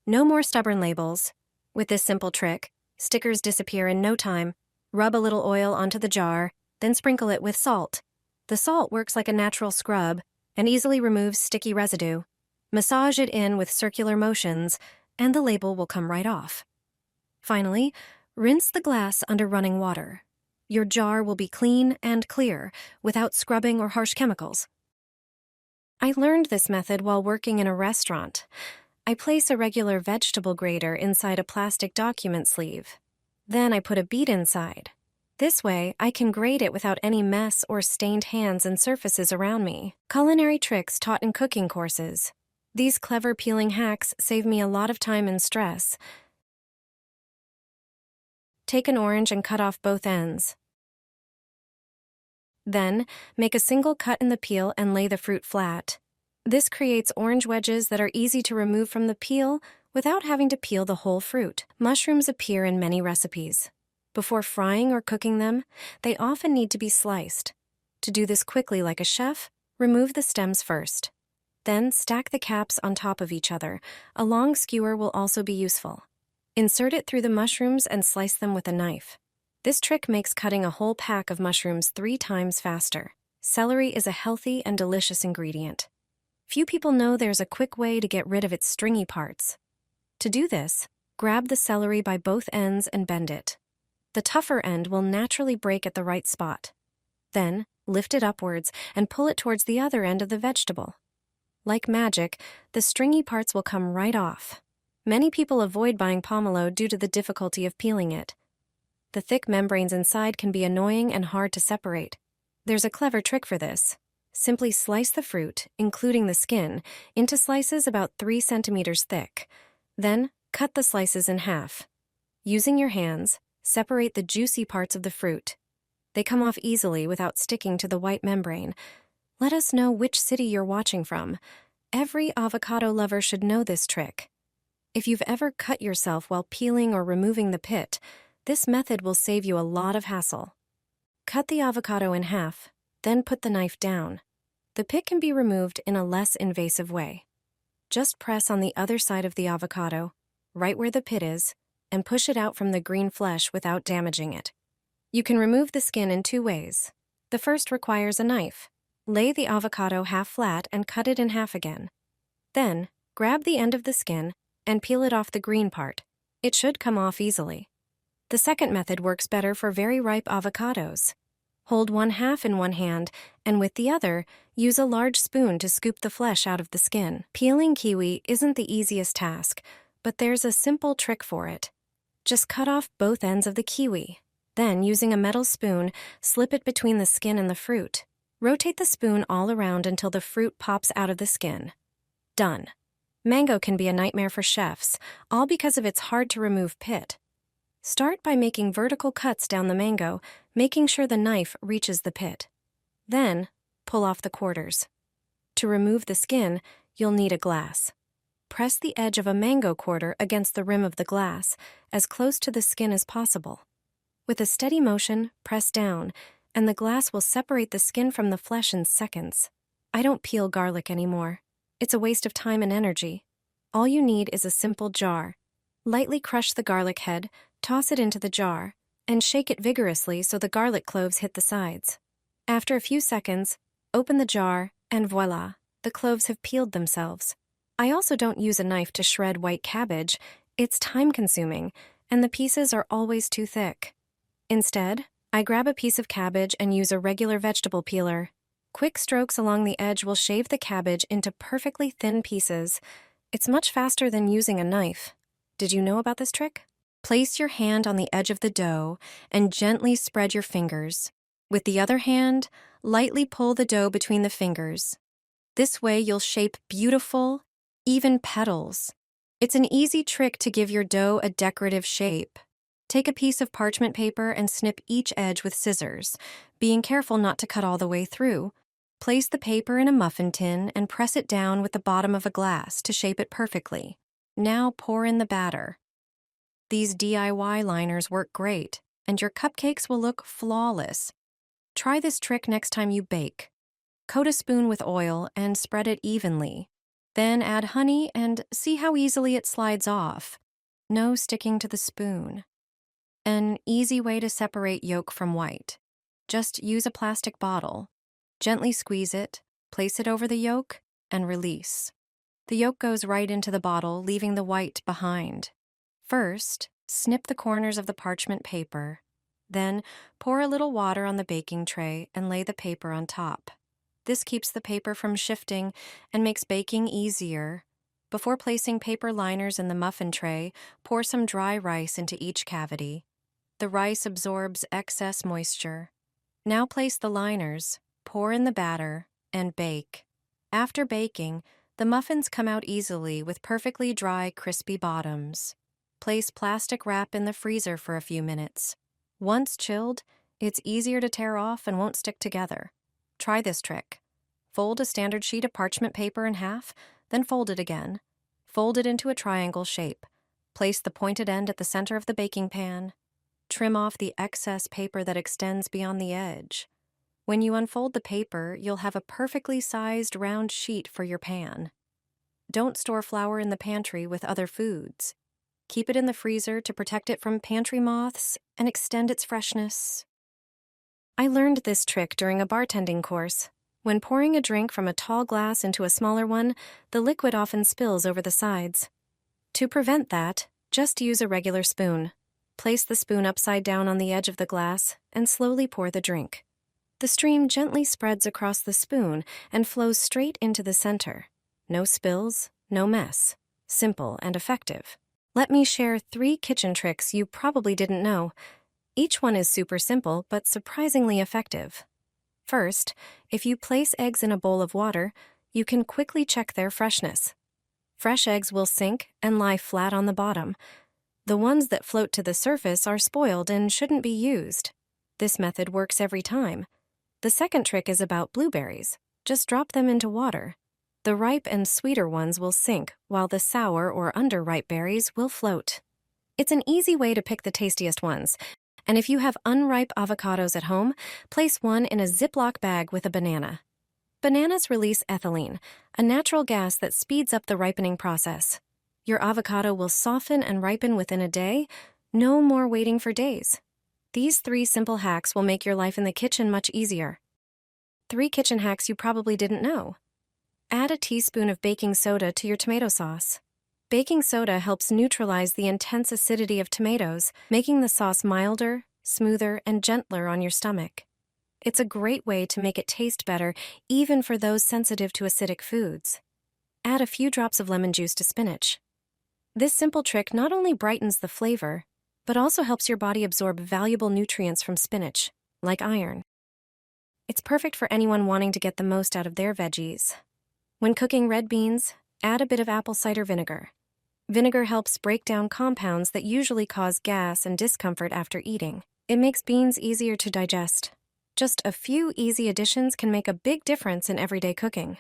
No more stubborn labels. With this simple trick, stickers disappear in no time. Rub a little oil onto the jar, then sprinkle it with salt. The salt works like a natural scrub and easily removes sticky residue. Massage it in with circular motions, and the label will come right off. Finally, rinse the glass under running water. Your jar will be clean and clear, without scrubbing or harsh chemicals. I learned this method while working in a restaurant. I place a regular vegetable grater inside a plastic document sleeve. Then I put a bead inside. This way, I can grate it without any mess or stained hands and surfaces around me. Culinary tricks taught in cooking courses. These clever peeling hacks save me a lot of time and stress. Take an orange and cut off both ends. Then, make a single cut in the peel and lay the fruit flat. This creates orange wedges that are easy to remove from the peel without having to peel the whole fruit. Mushrooms appear in many recipes. Before frying or cooking them, they often need to be sliced. To do this quickly like a chef, remove the stems first. Then stack the caps on top of each other. A long skewer will also be useful. Insert it through the mushrooms and slice them with a knife. This trick makes cutting a whole pack of mushrooms 3 times faster. Celery is a healthy and delicious ingredient. Few people know there's a quick way to get rid of its stringy parts. To do this, grab the celery by both ends and bend it. The tougher end will naturally break at the right spot. Then, lift it upwards and pull it towards the other end of the vegetable. Like magic, the stringy parts will come right off. Many people avoid buying pomelo due to the difficulty of peeling it. The thick membranes inside can be annoying and hard to separate. There's a clever trick for this. Simply slice the fruit, including the skin, into slices about 3 centimeters thick. Then, cut the slices in half. Using your hands, separate the juicy parts of the fruit. They come off easily without sticking to the white membrane. Let us know which city you're watching from. Every avocado lover should know this trick. If you've ever cut yourself while peeling or removing the pit, this method will save you a lot of hassle. Cut the avocado in half, then put the knife down. The pit can be removed in a less invasive way. Just press on the other side of the avocado, right where the pit is, and push it out from the green flesh without damaging it. You can remove the skin in 2 ways. The first requires a knife. Lay the avocado half flat and cut it in half again. Then, grab the end of the skin and peel it off the green part. It should come off easily. The second method works better for very ripe avocados. Hold one half in one hand, and with the other, use a large spoon to scoop the flesh out of the skin. Peeling kiwi isn't the easiest task, but there's a simple trick for it. Just cut off both ends of the kiwi. Then, using a metal spoon, slip it between the skin and the fruit. Rotate the spoon all around until the fruit pops out of the skin. Done. Mango can be a nightmare for chefs, all because of its hard-to-remove pit. Start by making vertical cuts down the mango, making sure the knife reaches the pit. Then, pull off the quarters. To remove the skin, you'll need a glass. Press the edge of a mango quarter against the rim of the glass, as close to the skin as possible. With a steady motion, press down, and the glass will separate the skin from the flesh in seconds. I don't peel garlic anymore. It's a waste of time and energy. All you need is a simple jar. Lightly crush the garlic head, toss it into the jar, and shake it vigorously so the garlic cloves hit the sides. After a few seconds, open the jar, and voila, the cloves have peeled themselves. I also don't use a knife to shred white cabbage. It's time-consuming, and the pieces are always too thick. Instead, I grab a piece of cabbage and use a regular vegetable peeler. Quick strokes along the edge will shave the cabbage into perfectly thin pieces. It's much faster than using a knife. Did you know about this trick? Place your hand on the edge of the dough and gently spread your fingers. With the other hand, lightly pull the dough between the fingers. This way you'll shape beautiful, even petals. It's an easy trick to give your dough a decorative shape. Take a piece of parchment paper and snip each edge with scissors, being careful not to cut all the way through. Place the paper in a muffin tin and press it down with the bottom of a glass to shape it perfectly. Now pour in the batter. These DIY liners work great, and your cupcakes will look flawless. Try this trick next time you bake. Coat a spoon with oil and spread it evenly. Then add honey and see how easily it slides off. No sticking to the spoon. An easy way to separate yolk from white. Just use a plastic bottle. Gently squeeze it, place it over the yolk, and release. The yolk goes right into the bottle, leaving the white behind. First, snip the corners of the parchment paper. Then, pour a little water on the baking tray and lay the paper on top. This keeps the paper from shifting and makes baking easier. Before placing paper liners in the muffin tray, pour some dry rice into each cavity. The rice absorbs excess moisture. Now place the liners, pour in the batter, and bake. After baking, the muffins come out easily with perfectly dry, crispy bottoms. Place plastic wrap in the freezer for a few minutes. Once chilled, it's easier to tear off and won't stick together. Try this trick. Fold a standard sheet of parchment paper in half, then fold it again. Fold it into a triangle shape. Place the pointed end at the center of the baking pan. Trim off the excess paper that extends beyond the edge. When you unfold the paper, you'll have a perfectly sized round sheet for your pan. Don't store flour in the pantry with other foods. Keep it in the freezer to protect it from pantry moths and extend its freshness. I learned this trick during a bartending course. When pouring a drink from a tall glass into a smaller one, the liquid often spills over the sides. To prevent that, just use a regular spoon. Place the spoon upside down on the edge of the glass and slowly pour the drink. The stream gently spreads across the spoon and flows straight into the center. No spills, no mess. Simple and effective. Let me share 3 kitchen tricks you probably didn't know. Each one is super simple but surprisingly effective. First, if you place eggs in a bowl of water, you can quickly check their freshness. Fresh eggs will sink and lie flat on the bottom. The ones that float to the surface are spoiled and shouldn't be used. This method works every time. The second trick is about blueberries. Just drop them into water. The ripe and sweeter ones will sink, while the sour or underripe berries will float. It's an easy way to pick the tastiest ones. And if you have unripe avocados at home, place one in a Ziploc bag with a banana. Bananas release ethylene, a natural gas that speeds up the ripening process. Your avocado will soften and ripen within a day. No more waiting for days. These 3 simple hacks will make your life in the kitchen much easier. 3 kitchen hacks you probably didn't know. Add a teaspoon of baking soda to your tomato sauce. Baking soda helps neutralize the intense acidity of tomatoes, making the sauce milder, smoother, and gentler on your stomach. It's a great way to make it taste better, even for those sensitive to acidic foods. Add a few drops of lemon juice to spinach. This simple trick not only brightens the flavor, but also helps your body absorb valuable nutrients from spinach, like iron. It's perfect for anyone wanting to get the most out of their veggies. When cooking red beans, add a bit of apple cider vinegar. Vinegar helps break down compounds that usually cause gas and discomfort after eating. It makes beans easier to digest. Just a few easy additions can make a big difference in everyday cooking.